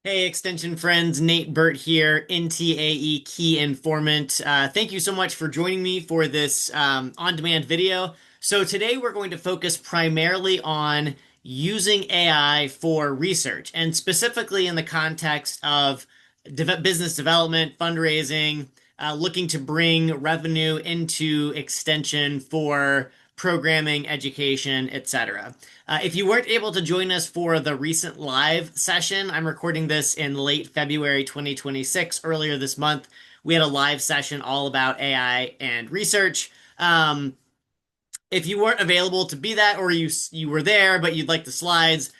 Hey, Extension friends, Nate Burt here, NTAE Key Informant. Thank you so much for joining me for this on-demand video. So today we're going to focus primarily on using AI for research, and specifically in the context of business development, fundraising, looking to bring revenue into Extension for programming, education, etc. If you weren't able to join us for the recent live session, I'm recording this in late February 2026. Earlier this month, we had a live session all about AI and research. If you weren't available to be that, or you were there but you'd like the slides,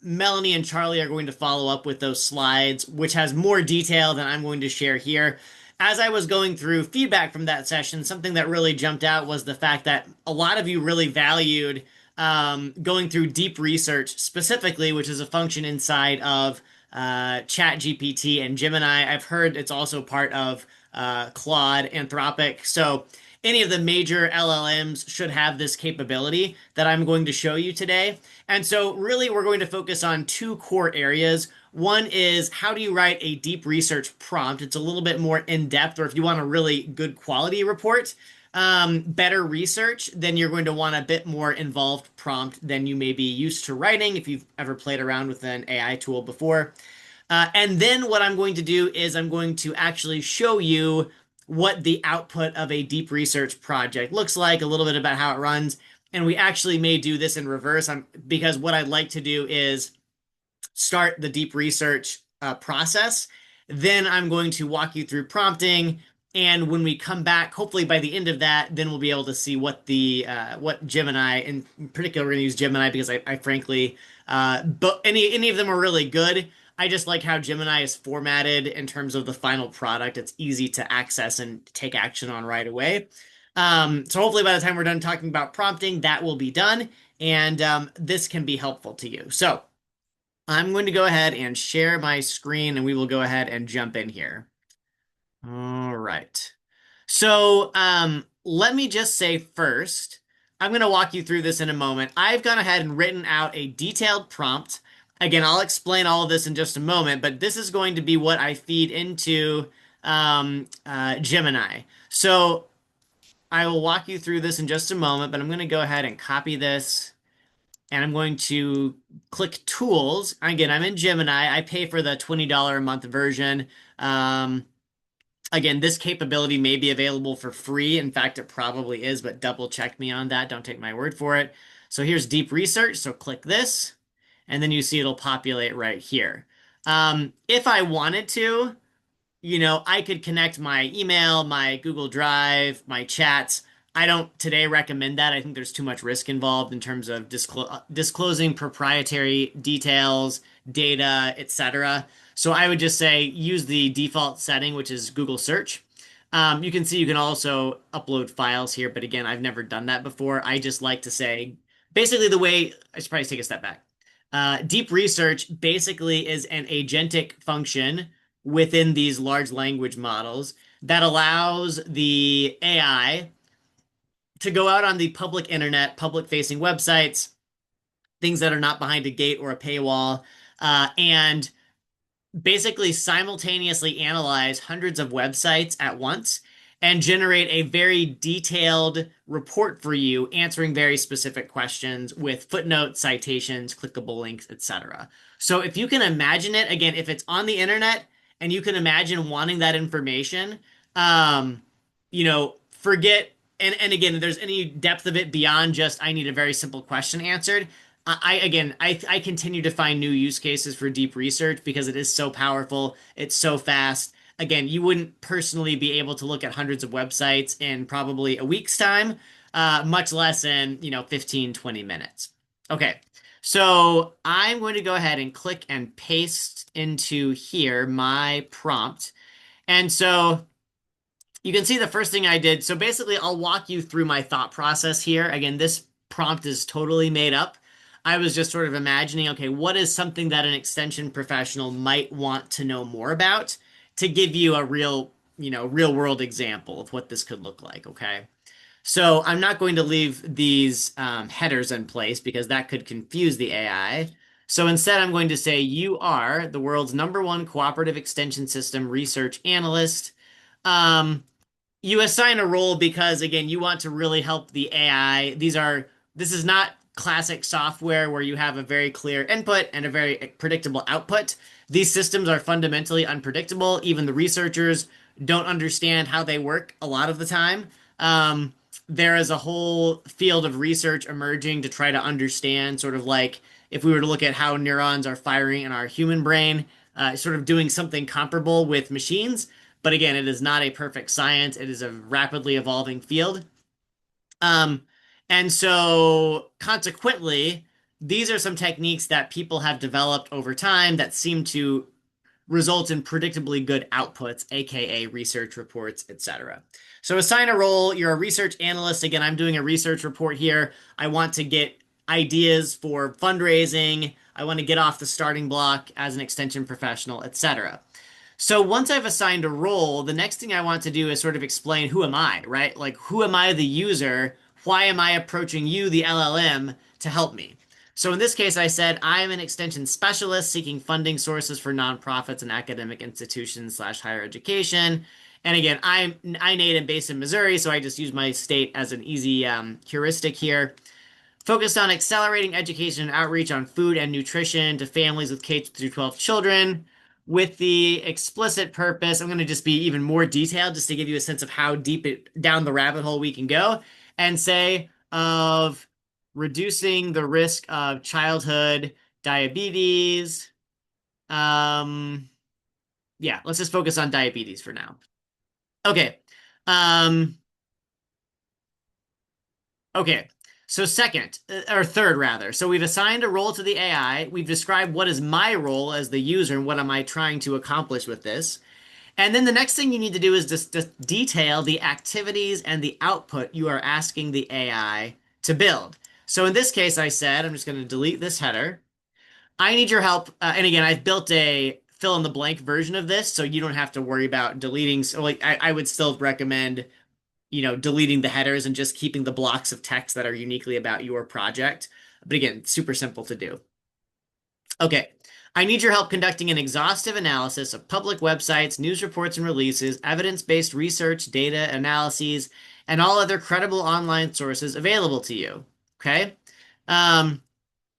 Melanie and Charlie are going to follow up with those slides, which has more detail than I'm going to share here. As I was going through feedback from that session, something that really jumped out was the fact that a lot of you really valued going through deep research specifically, which is a function inside of ChatGPT and Gemini. I've heard it's also part of Claude, Anthropic. So any of the major LLMs should have this capability that I'm going to show you today. And so really we're going to focus on two core areas. One is how do you write a deep research prompt? It's a little bit more in depth, or if you want a really good quality report, better research, then you're going to want a bit more involved prompt than you may be used to writing if you've ever played around with an AI tool before. And then what I'm going to do is I'm going to actually show you what the output of a deep research project looks like, a little bit about how it runs. And we actually may do this in reverse because what I'd like to do is start the deep research process. Then I'm going to walk you through prompting. And when we come back, hopefully by the end of that, then we'll be able to see what Gemini, in particular, we're going to use Gemini because I frankly, but any of them are really good. I just like how Gemini is formatted in terms of the final product. It's easy to access and take action on right away. So hopefully by the time we're done talking about prompting, that will be done, and this can be helpful to you. So I'm going to go ahead and share my screen, and we will go ahead and jump in here. All right. So let me just say first, I'm going to walk you through this in a moment. I've gone ahead and written out a detailed prompt. Again, I'll explain all of this in just a moment, but this is going to be what I feed into Gemini. So I will walk you through this in just a moment, but I'm going to go ahead and copy this, and I'm going to click Tools. Again, I'm in Gemini. I pay for the $20 a month version. Um, Again, this capability may be available for free. In fact, it probably is, but double check me on that. Don't take my word for it. So here's deep research. So click this, and then you see it'll populate right here. If I wanted to, I could connect my email, my Google Drive, my chats. I don't today recommend that. I think there's too much risk involved in terms of disclosing proprietary details, data, etc. So I would just say use the default setting, which is Google search. You can see you can also upload files here, but again, I've never done that before. I just like to say basically the way I should probably take a step back. Deep research basically is an agentic function within these large language models that allows the AI to go out on the public internet, public facing websites, things that are not behind a gate or a paywall, and basically simultaneously analyze hundreds of websites at once and generate a very detailed report for you, answering very specific questions with footnotes, citations, clickable links, etc. So if you can imagine it, again, if it's on the internet and you can imagine wanting that information, forget, and again, if there's any depth of it beyond just I need a very simple question answered, I continue to find new use cases for deep research because it is so powerful. It's so fast. Again, you wouldn't personally be able to look at hundreds of websites in probably a week's time, much less in, 15, 20 minutes. Okay, so I'm going to go ahead and click and paste into here my prompt. And so you can see the first thing I did. So basically, I'll walk you through my thought process here. Again, this prompt is totally made up. I was just sort of imagining, okay, what is something that an extension professional might want to know more about to give you a real world example of what this could look like, okay? So I'm not going to leave these headers in place because that could confuse the AI. So instead, I'm going to say you are the world's number one cooperative extension system research analyst. Um, you assign a role because again, you want to really help the AI. This is not classic software where you have a very clear input and a very predictable output. These systems are fundamentally unpredictable. Even the researchers don't understand how they work a lot of the time. Um, there is a whole field of research emerging to try to understand sort of like if we were to look at how neurons are firing in our human brain, sort of doing something comparable with machines. But again, it is not a perfect science. It is a rapidly evolving field. Um, and so consequently, these are some techniques that people have developed over time that seem to result in predictably good outputs, aka research reports, etc. So assign a role. You're a research analyst. Again, I'm doing a research report here. I want to get ideas for fundraising. I want to get off the starting block as an extension professional, etc. So once I've assigned a role, the next thing I want to do is sort of explain who am I, right? Like who am I the user? Why am I approaching you, the LLM, to help me? So in this case, I said I am an extension specialist seeking funding sources for nonprofits and academic institutions slash higher education. And again, I native based in Missouri, so I just use my state as an easy heuristic here. Focused on accelerating education and outreach on food and nutrition to families with K through 12 children with the explicit purpose. I'm going to just be even more detailed just to give you a sense of how down the rabbit hole we can go and say of reducing the risk of childhood diabetes. Um, yeah, let's just focus on diabetes for now. Okay. Um, Okay. So second, or third rather. So we've assigned a role to the AI. We've described what is my role as the user and what am I trying to accomplish with this. And then the next thing you need to do is just detail the activities and the output you are asking the AI to build. So in this case, I said, I'm just going to delete this header. I need your help. And again, I've built a fill in the blank version of this, so you don't have to worry about deleting. So like, I would still recommend deleting the headers and just keeping the blocks of text that are uniquely about your project. But again, super simple to do. Okay. I need your help conducting an exhaustive analysis of public websites, news reports and releases, evidence-based research, data analyses, and all other credible online sources available to you. Okay. Um,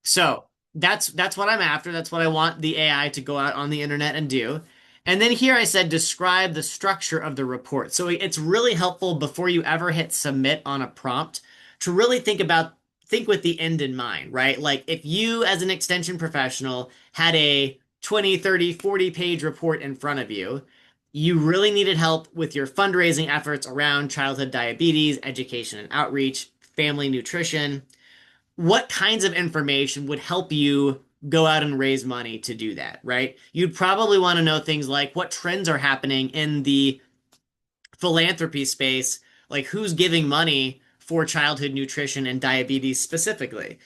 so that's what I'm after. That's what I want the AI to go out on the internet and do. And then here I said describe the structure of the report. So it's really helpful before you ever hit submit on a prompt to really think with the end in mind, right? Like if you as an extension professional had a 20, 30, 40 page report in front of you, you really needed help with your fundraising efforts around childhood diabetes, education and outreach, family nutrition. What kinds of information would help you go out and raise money to do that, right? You'd probably want to know things like what trends are happening in the philanthropy space, like who's giving money for childhood nutrition and diabetes specifically.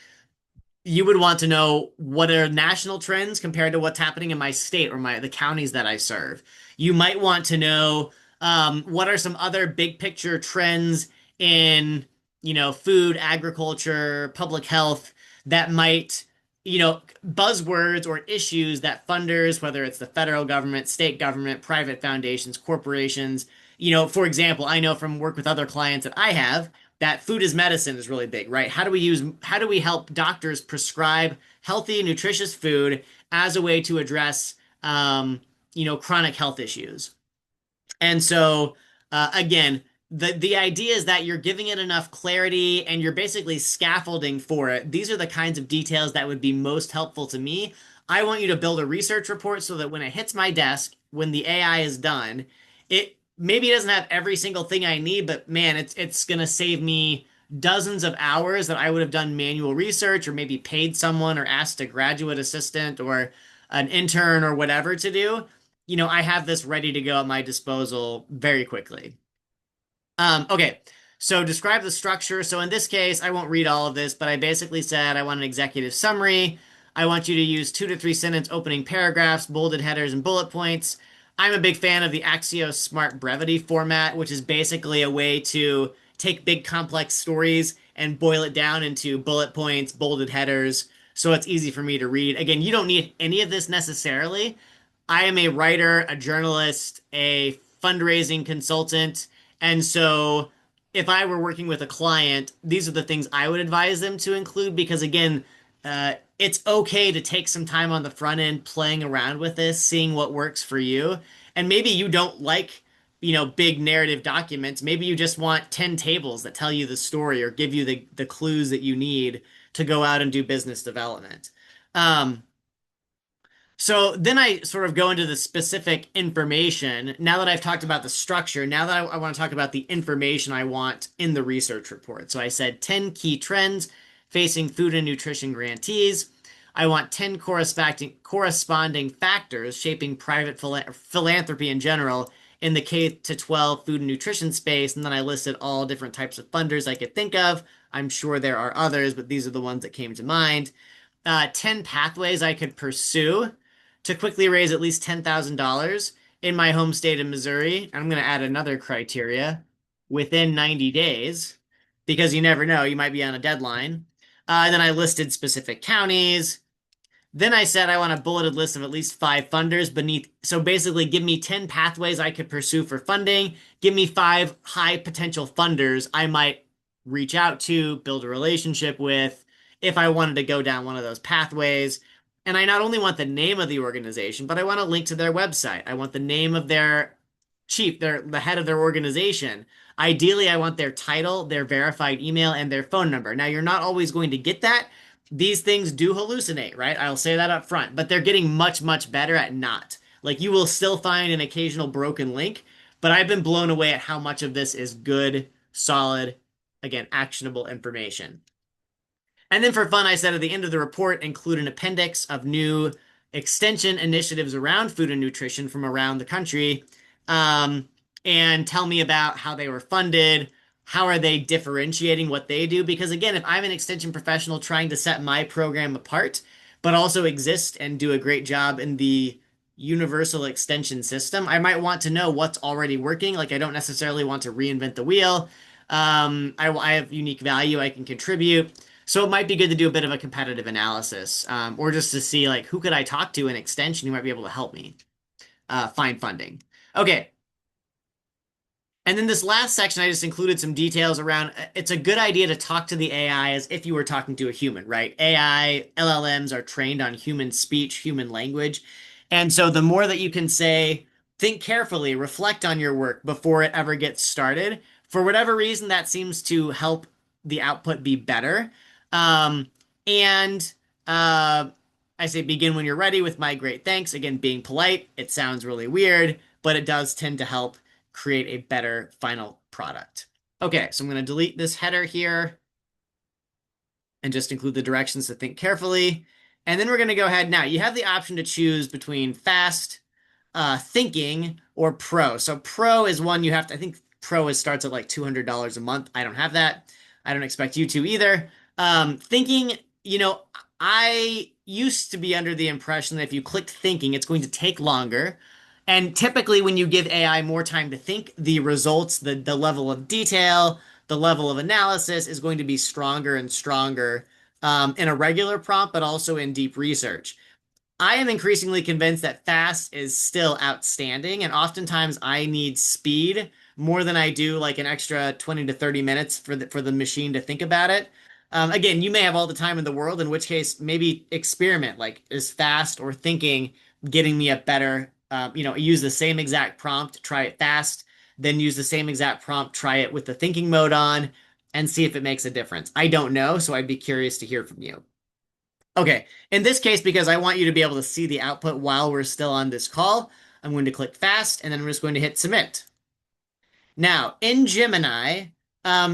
You would want to know what are national trends compared to what's happening in my state or the counties that I serve. You might want to know what are some other big picture trends in food, agriculture, public health that might buzzwords or issues that funders, whether it's the federal government, state government, private foundations, corporations, for example, I know from work with other clients that I have that food is medicine is really big, right? How do we help doctors prescribe healthy, nutritious food as a way to address, chronic health issues? And so, again, the idea is that you're giving it enough clarity and you're basically scaffolding for it. These are the kinds of details that would be most helpful to me. I want you to build a research report so that when it hits my desk, when the AI is done, it maybe doesn't have every single thing I need, but man, it's gonna save me dozens of hours that I would have done manual research or maybe paid someone or asked a graduate assistant or an intern or whatever to do. I have this ready to go at my disposal very quickly. Okay, so describe the structure. So in this case, I won't read all of this, but I basically said I want an executive summary. I want you to use 2 to 3 sentence opening paragraphs, bolded headers, and bullet points. I'm a big fan of the Axios Smart Brevity format, which is basically a way to take big complex stories and boil it down into bullet points, bolded headers, so it's easy for me to read. Again, you don't need any of this necessarily. I am a writer, a journalist, a fundraising consultant, and so if I were working with a client, these are the things I would advise them to include because again, it's okay to take some time on the front end playing around with this, seeing what works for you. And maybe you don't like, big narrative documents. Maybe you just want 10 tables that tell you the story or give you the clues that you need to go out and do business development. Um, so then I sort of go into the specific information. Now that I've talked about the structure, now that I want to talk about the information I want in the research report. So I said 10 key trends facing food and nutrition grantees. I want 10 corresponding factors shaping private philanthropy in general in the K to 12 food and nutrition space. And then I listed all different types of funders I could think of. I'm sure there are others, but these are the ones that came to mind. 10 pathways I could pursue to quickly raise at least $10,000 in my home state of Missouri. I'm going to add another criteria within 90 days because you never know, you might be on a deadline. And then I listed specific counties. Then I said I want a bulleted list of at least 5 funders beneath. So basically, give me 10 pathways I could pursue for funding. Give me 5 high potential funders I might reach out to, build a relationship with if I wanted to go down one of those pathways. And I not only want the name of the organization, but I want a link to their website. I want the name of their chief, the head of their organization. Ideally, I want their title, their verified email, and their phone number. Now, you're not always going to get that. These things do hallucinate, right? I'll say that up front, but they're getting much, much better at not. Like you will still find an occasional broken link, but I've been blown away at how much of this is good, solid, again, actionable information. And then for fun, I said at the end of the report, include an appendix of new extension initiatives around food and nutrition from around the country, um, and tell me about how they were funded. How are they differentiating what they do? Because again, if I'm an extension professional trying to set my program apart, but also exist and do a great job in the universal extension system, I might want to know what's already working. Like I don't necessarily want to reinvent the wheel. I have unique value I can contribute. So it might be good to do a bit of a competitive analysis, or just to see like who could I talk to in extension who might be able to help me find funding. Okay. And then this last section, I just included some details around it's a good idea to talk to the AI as if you were talking to a human, right? AI, LLMs are trained on human speech, human language. And so the more that you can say, think carefully, reflect on your work before it ever gets started, for whatever reason, that seems to help the output be better. Um, and I say begin when you're ready with my great thanks. Again, being polite, it sounds really weird, but it does tend to help create a better final product. Okay, so I'm going to delete this header here and just include the directions to think carefully. And then we're going to go ahead now. You have the option to choose between fast thinking or pro. So pro is one you have to, I think pro starts at like $200 a month. I don't have that. I don't expect you to either. Thinking, I used to be under the impression that if you clicked thinking, it's going to take longer. And typically, when you give AI more time to think, the results, the level of detail, the level of analysis is going to be stronger and stronger in a regular prompt, but also in deep research. I am increasingly convinced that fast is still outstanding, and oftentimes I need speed more than I do like an extra 20 to 30 minutes for the machine to think about it. Again, you may have all the time in the world, in which case maybe experiment like is fast or thinking getting me a better, use the same exact prompt, try it fast, then use the same exact prompt, try it with the thinking mode on, and see if it makes a difference. I don't know, so I'd be curious to hear from you. Okay, in this case, because I want you to be able to see the output while we're still on this call, I'm going to click fast and then I'm just going to hit submit. Now, in Gemini,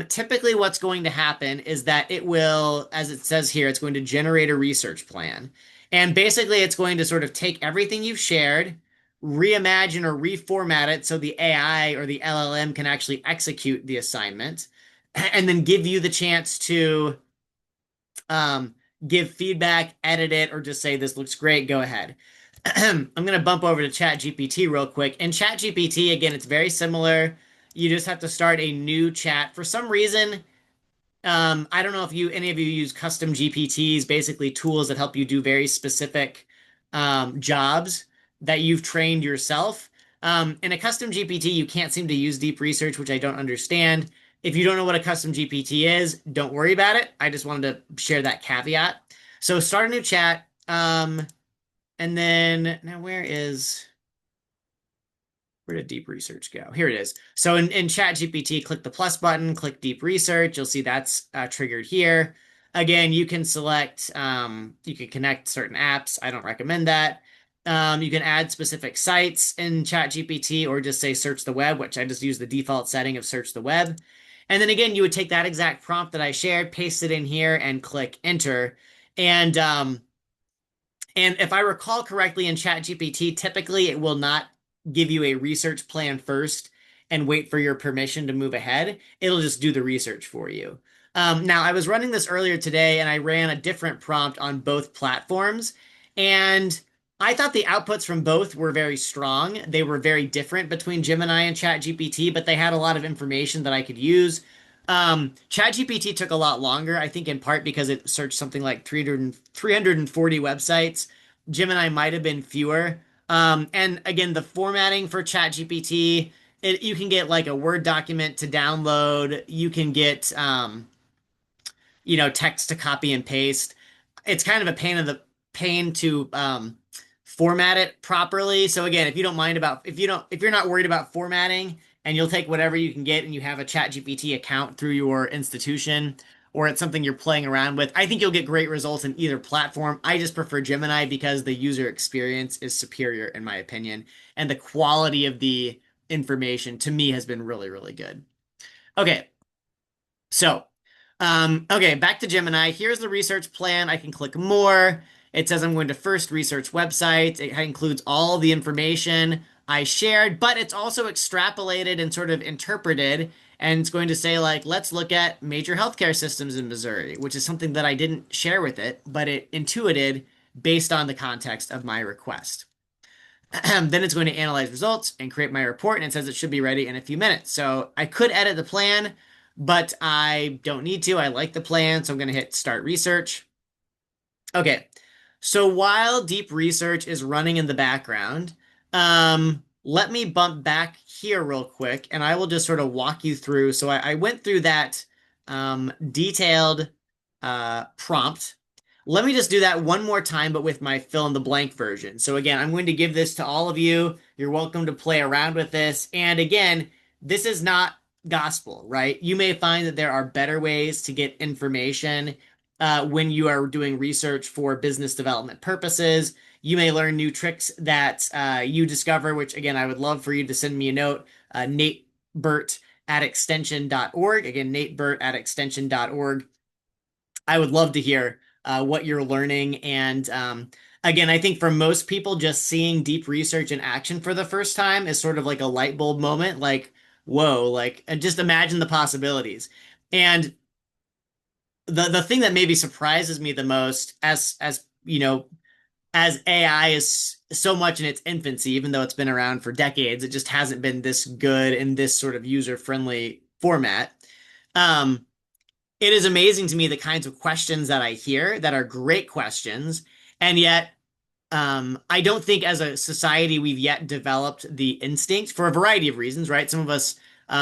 typically what's going to happen is that it will, as it says here, it's going to generate a research plan. And basically, it's going to sort of take everything you've shared, reimagine or reformat it so the AI or the LLM can actually execute the assignment, and then give you the chance to um, give feedback, edit it, or just say, this looks great, go ahead. I'm going to bump over to ChatGPT real quick. And ChatGPT, again, it's very similar. You just have to start a new chat. For some reason, I don't know if any of you use custom GPTs, basically tools that help you do very specific jobs that you've trained yourself. In a custom GPT, you can't seem to use deep research, which I don't understand. If you don't know what a custom GPT is, don't worry about it. I just wanted to share that caveat. So start a new chat. And then now where did deep research go? Here it is. So in Chat GPT, click the plus button, click deep research. You'll see that's triggered here. Again, you can select, you can connect certain apps. I don't recommend that. You can add specific sites in Chat GPT or just say search the web, which I just use the default setting of search the web. And then again, you would take that exact prompt that I shared, paste it in here, and click enter. And and if I recall correctly in ChatGPT, typically it will not give you a research plan first and wait for your permission to move ahead. It'll just do the research for you. Now, I was running this earlier today and I ran a different prompt on both platforms. And I thought the outputs from both were very strong. They were very different between Gemini and ChatGPT, but they had a lot of information that I could use. ChatGPT took a lot longer, I think in part because it searched something like 340 websites. Gemini might have been fewer. And again, the formatting for ChatGPT, you can get like a Word document to download. You can get, text to copy and paste. It's kind of a pain to format it properly. So again, if you're not worried about formatting and you'll take whatever you can get and you have a ChatGPT account through your institution or it's something you're playing around with, I think you'll get great results in either platform. I just prefer Gemini because the user experience is superior in my opinion, and the quality of the information to me has been really, really good. Okay, so, okay, back to Gemini. Here's the research plan. I can click more. It says I'm going to first research websites. It includes all the information I shared, but it's also extrapolated and sort of interpreted. And it's going to say, like, let's look at major healthcare systems in Missouri, which is something that I didn't share with it, but it intuited based on the context of my request. Then it's going to analyze results and create my report, and it says it should be ready in a few minutes. So I could edit the plan, but I don't need to. I like the plan, so I'm going to hit start research. Okay, so while deep research is running in the background, let me bump back here real quick, and I will just sort of walk you through. So I went through that detailed prompt. Let me just do that one more time, but with my fill in the blank version. So again, I'm going to give this to all of you. You're welcome to play around with this. And again, this is not gospel, right? You may find that there are better ways to get information when you are doing research for business development purposes. You may learn new tricks that you discover, which again, I would love for you to send me a note, Nate Burt at extension.org. Again, Nate Burt at extension.org. I would love to hear what you're learning. And again, I think for most people, just seeing deep research in action for the first time is sort of like a light bulb moment. Like, whoa, like, and just imagine the possibilities. And the thing that maybe surprises me the most, as as AI is so much in its infancy, even though it's been around for decades, it just hasn't been this good in this sort of user friendly format. Um, it is amazing to me the kinds of questions that I hear that are great questions, and yet I don't think as a society we've yet developed the instinct for a variety of reasons, right? Some of us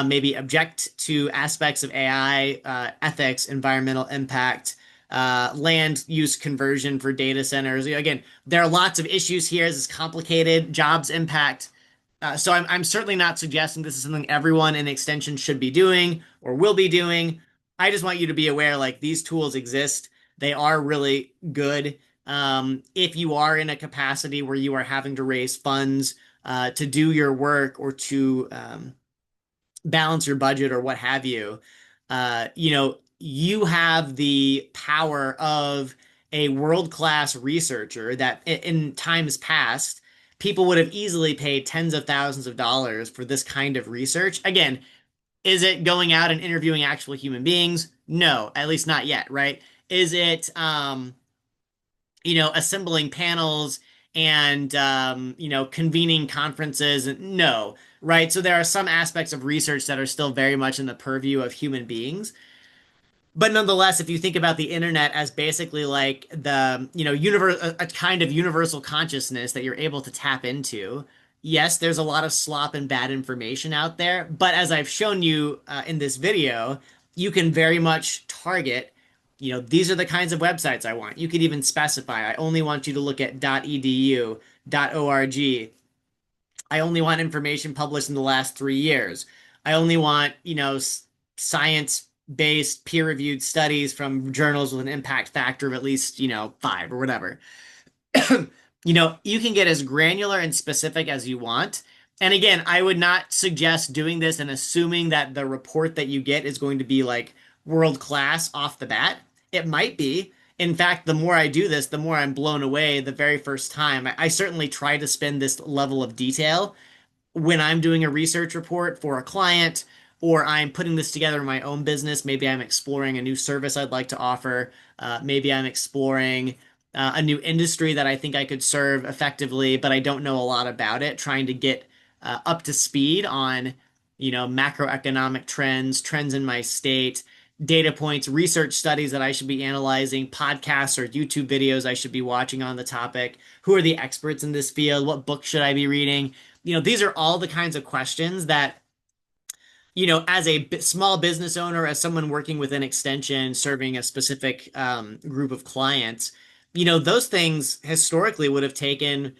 maybe object to aspects of AI, ethics, environmental impact, land use conversion for data centers. Again, there are lots of issues here. This is complicated, jobs impact. So I'm certainly not suggesting this is something everyone in extension should be doing or will be doing. I just want you to be aware, like these tools exist. They are really good. If you are in a capacity where you are having to raise funds to do your work or to balance your budget or what have you, you have the power of a world-class researcher that in times past, people would have easily paid tens of thousands of dollars for this kind of research. Again, is it going out and interviewing actual human beings? No, at least not yet, right? Is it assembling panels and convening conferences? No, right? So there are some aspects of research that are still very much in the purview of human beings. But nonetheless, if you think about the internet as basically like the, universe, a kind of universal consciousness that you're able to tap into, yes, there's a lot of slop and bad information out there. But as I've shown you in this video, you can very much target, these are the kinds of websites I want. You could even specify, I only want you to look at .edu, .org. I only want information published in the last 3 years. I only want, science-based peer-reviewed studies from journals with an impact factor of at least, 5 or whatever. You can get as granular and specific as you want. And again, I would not suggest doing this and assuming that the report that you get is going to be like world class off the bat. It might be. In fact, the more I do this, the more I'm blown away the very first time. I certainly try to spend this level of detail when I'm doing a research report for a client or I'm putting this together in my own business. Maybe I'm exploring a new service I'd like to offer. Maybe I'm exploring a new industry that I think I could serve effectively, but I don't know a lot about it, trying to get up to speed on, macroeconomic trends, trends in my state, data points, research studies that I should be analyzing, podcasts or YouTube videos I should be watching on the topic. Who are the experts in this field? What books should I be reading? These are all the kinds of questions that, as a small business owner, as someone working with an extension, serving a specific group of clients, those things historically would have taken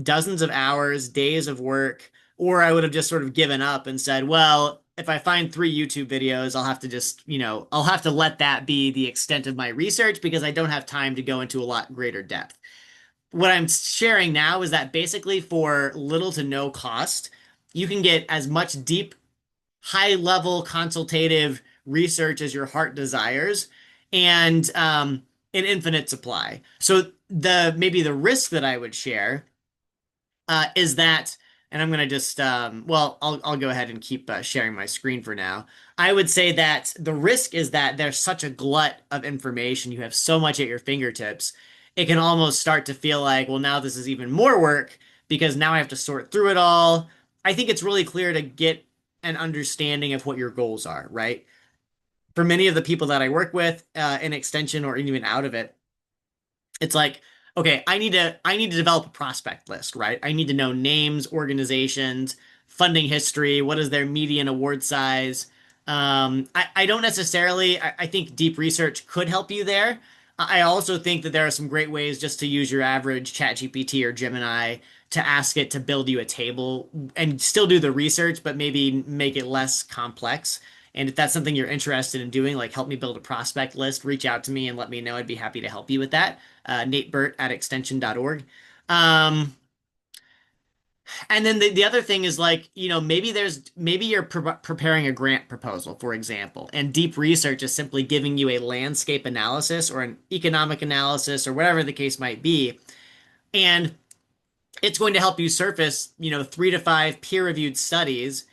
dozens of hours, days of work, or I would have just sort of given up and said, well, if I find 3 YouTube videos, I'll have to just, I'll have to let that be the extent of my research because I don't have time to go into a lot greater depth. What I'm sharing now is that basically for little to no cost, you can get as much deep, high level consultative research as your heart desires and an infinite supply. So maybe the risk that I would share is that, and I'm going to just, well, I'll go ahead and keep sharing my screen for now. I would say that the risk is that there's such a glut of information. You have so much at your fingertips. It can almost start to feel like, well, now this is even more work because now I have to sort through it all. I think it's really clear to get an understanding of what your goals are, right? For many of the people that I work with in extension or even out of it, it's like, okay, I need to develop a prospect list, right? I need to know names, organizations, funding history, what is their median award size. I don't necessarily, I think deep research could help you there. I also think that there are some great ways just to use your average ChatGPT or Gemini to ask it to build you a table and still do the research, but maybe make it less complex. And if that's something you're interested in doing, like help me build a prospect list, reach out to me and let me know. I'd be happy to help you with that. Nate Burt at extension.org. Um, and then the other thing is like, maybe you're preparing a grant proposal, for example, and deep research is simply giving you a landscape analysis or an economic analysis or whatever the case might be. And it's going to help you surface, 3 to 5 peer-reviewed studies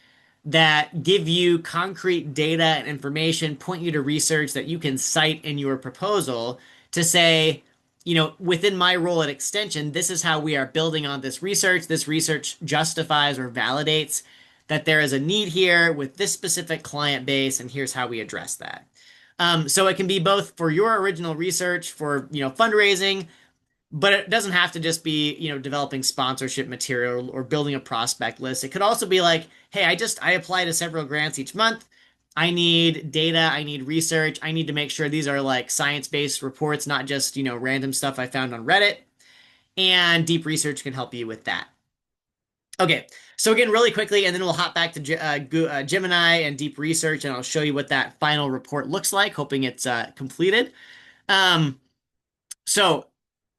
that give you concrete data and information, point you to research that you can cite in your proposal to say, within my role at Extension, this is how we are building on this research. This research justifies or validates that there is a need here with this specific client base, and here's how we address that. So it can be both for your original research for, fundraising, but it doesn't have to just be, developing sponsorship material or building a prospect list. It could also be like, hey, I apply to several grants each month. I need data, I need research, I need to make sure these are like science-based reports, not just, random stuff I found on Reddit. And deep research can help you with that. Okay, so again, really quickly, and then we'll hop back to Gemini and deep research, and I'll show you what that final report looks like, hoping it's completed. Um, so,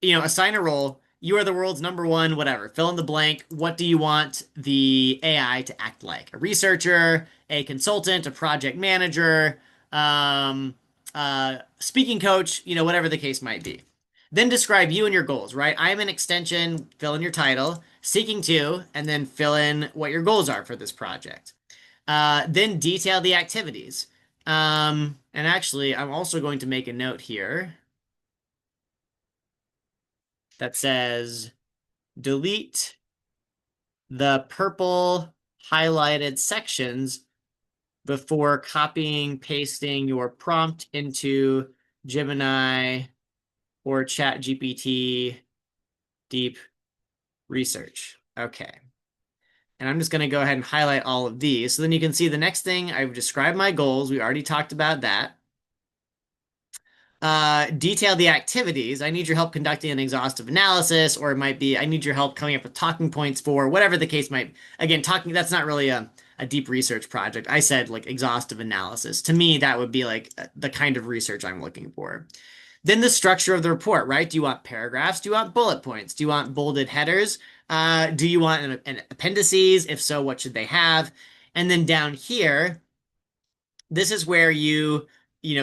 assign a role. You are the world's number one, whatever. Fill in the blank. What do you want the AI to act like? A researcher, a consultant, a project manager, speaking coach, whatever the case might be. Then describe you and your goals, right? I'm an extension, fill in your title, seeking to, and then fill in what your goals are for this project. Then detail the activities. And actually, I'm also going to make a note here that says delete the purple highlighted sections before copying, pasting your prompt into Gemini or ChatGPT deep research. Okay. And I'm just going to go ahead and highlight all of these. So then you can see the next thing, I've described my goals. We already talked about that. Detail the activities. I need your help conducting an exhaustive analysis, or it might be, I need your help coming up with talking points for whatever the case might. Again, talking, that's not really a deep research project. I said like exhaustive analysis. To me, that would be like the kind of research I'm looking for. Then the structure of the report, right? Do you want paragraphs? Do you want bullet points? Do you want bolded headers? Do you want an appendices? If so, what should they have? And then down here, this is where you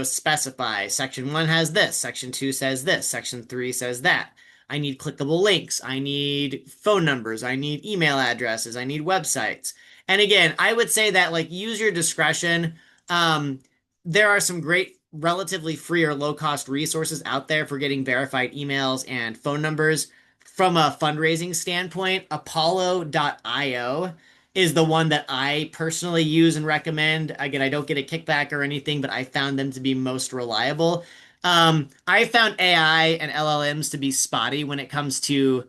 specify section one has this, section two says this, section three says that. I need clickable links. I need phone numbers. I need email addresses. I need websites. And again, I would say that like use your discretion. Um, there are some great relatively free or low cost resources out there for getting verified emails and phone numbers. From a fundraising standpoint, Apollo.io is the one that I personally use and recommend. Again, I don't get a kickback or anything, but I found them to be most reliable. I found AI and LLMs to be spotty when it comes to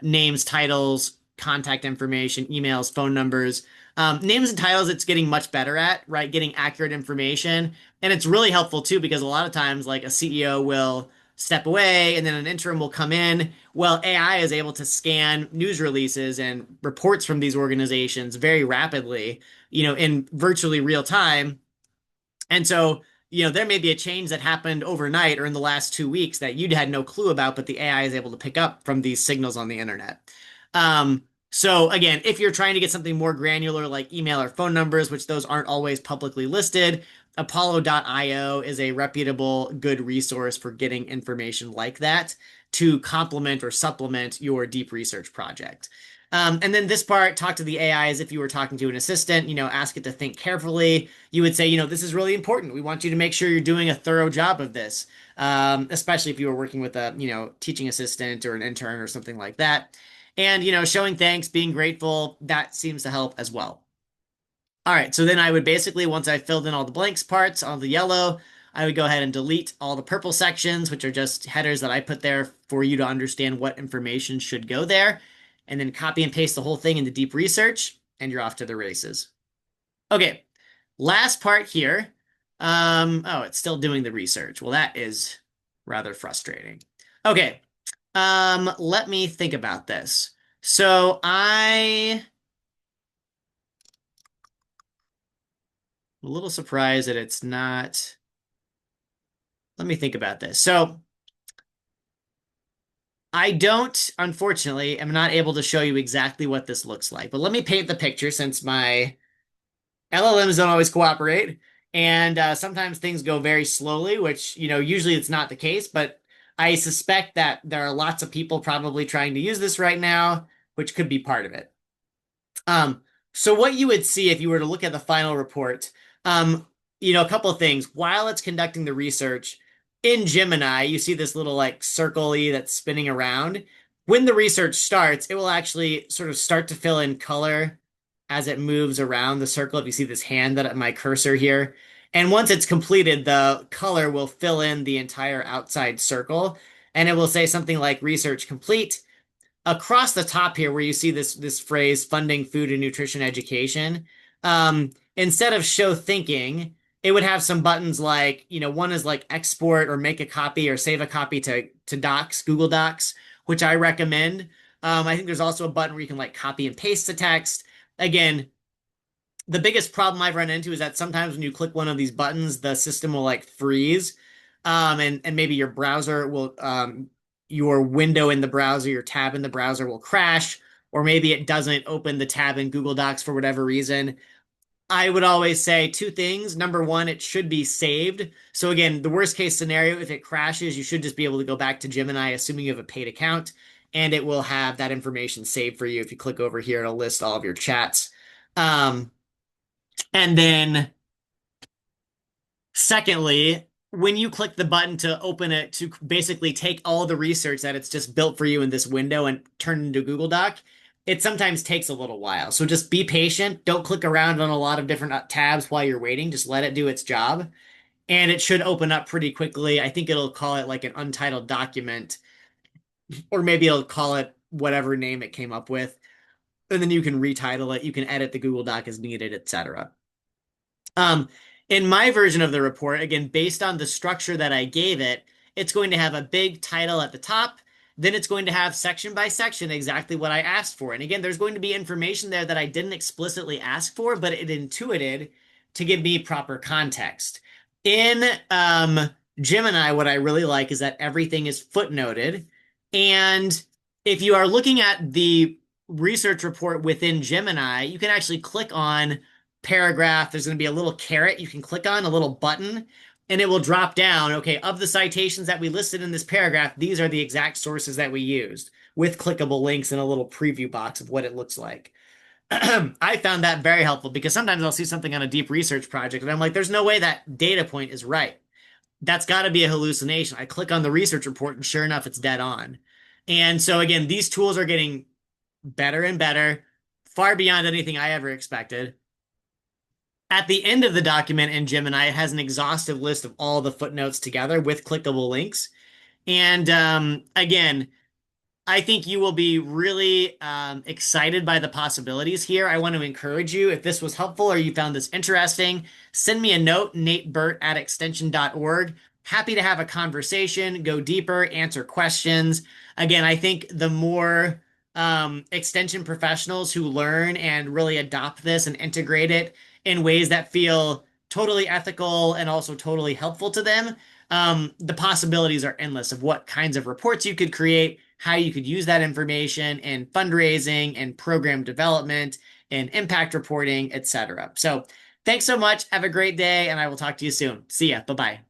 names, titles, contact information, emails, phone numbers. Names and titles, it's getting much better at, right? Getting accurate information. And it's really helpful too, because a lot of times, like a CEO will step away and then an interim will come in. Well, AI is able to scan news releases and reports from these organizations very rapidly, in virtually real time. And so, there may be a change that happened overnight or in the last 2 weeks that you had no clue about, but the AI is able to pick up from these signals on the internet. So again, if you're trying to get something more granular like email or phone numbers, which those aren't always publicly listed, Apollo.io is a reputable, good resource for getting information like that to complement or supplement your deep research project. And then this part, talk to the AI as if you were talking to an assistant, ask it to think carefully. You would say, this is really important. We want you to make sure you're doing a thorough job of this, especially if you were working with a, teaching assistant or an intern or something like that. And, showing thanks, being grateful, that seems to help as well. All right, so then I would basically, once I filled in all the blanks parts, all the yellow, I would go ahead and delete all the purple sections, which are just headers that I put there for you to understand what information should go there, and then copy and paste the whole thing into deep research, and you're off to the races. Okay, last part here. Oh, it's still doing the research. Well, that is rather frustrating. Okay, let me think about this. So I'm a little surprised that it's not. Let me think about this. So I don't, unfortunately, am not able to show you exactly what this looks like, but let me paint the picture since my LLMs don't always cooperate. And sometimes things go very slowly, which, usually it's not the case, but I suspect that there are lots of people probably trying to use this right now, which could be part of it. Um, so what you would see if you were to look at the final report, a couple of things. While it's conducting the research in Gemini, you see this little like circle-y that's spinning around. When the research starts, it will actually sort of start to fill in color as it moves around the circle. If you see this hand that my cursor here. And once it's completed, the color will fill in the entire outside circle, and it will say something like research complete across the top here where you see this phrase funding food and nutrition education. Instead of show thinking, it would have some buttons like, one is like export or make a copy or save a copy to Docs, Google Docs, which I recommend. I think there's also a button where you can like copy and paste the text. Again, the biggest problem I've run into is that sometimes when you click one of these buttons, the system will like freeze. And maybe your browser will your window in the browser, your tab in the browser will crash, or maybe it doesn't open the tab in Google Docs for whatever reason. I would always say two things. Number one, it should be saved. So again, the worst case scenario, if it crashes, you should just be able to go back to Gemini, assuming you have a paid account, and it will have that information saved for you. If you click over here, it'll list all of your chats. And then secondly, when you click the button to open it to basically take all the research that it's just built for you in this window and turn it into Google Doc, it sometimes takes a little while. So just be patient. Don't click around on a lot of different tabs while you're waiting. Just let it do its job. And it should open up pretty quickly. I think it'll call it like an untitled document, or maybe it'll call it whatever name it came up with. And then you can retitle it. You can edit the Google Doc as needed, etc. Um, in my version of the report, again, based on the structure that I gave it, it's going to have a big title at the top. Then it's going to have section by section exactly what I asked for. And again, there's going to be information there that I didn't explicitly ask for, but it intuited to give me proper context. In Gemini, what I really like is that everything is footnoted. And if you are looking at the research report within Gemini, you can actually click on paragraph. There's going to be a little caret you can click on, a little button, and it will drop down. Okay, of the citations that we listed in this paragraph, these are the exact sources that we used with clickable links and a little preview box of what it looks like. I found that very helpful because sometimes I'll see something on a deep research project and I'm like, there's no way that data point is right. That's got to be a hallucination. I click on the research report and sure enough, it's dead on. And so again, these tools are getting better and better, far beyond anything I ever expected. At the end of the document in Gemini, it has an exhaustive list of all the footnotes together with clickable links. And again, I think you will be really excited by the possibilities here. I want to encourage you, if this was helpful or you found this interesting, send me a note, nateburt@extension.org. Happy to have a conversation, go deeper, answer questions. Again, I think the more extension professionals who learn and really adopt this and integrate it in ways that feel totally ethical and also totally helpful to them, the possibilities are endless of what kinds of reports you could create, how you could use that information in fundraising and program development and impact reporting, etc. So thanks so much. Have a great day, and I will talk to you soon. See ya. Bye-bye.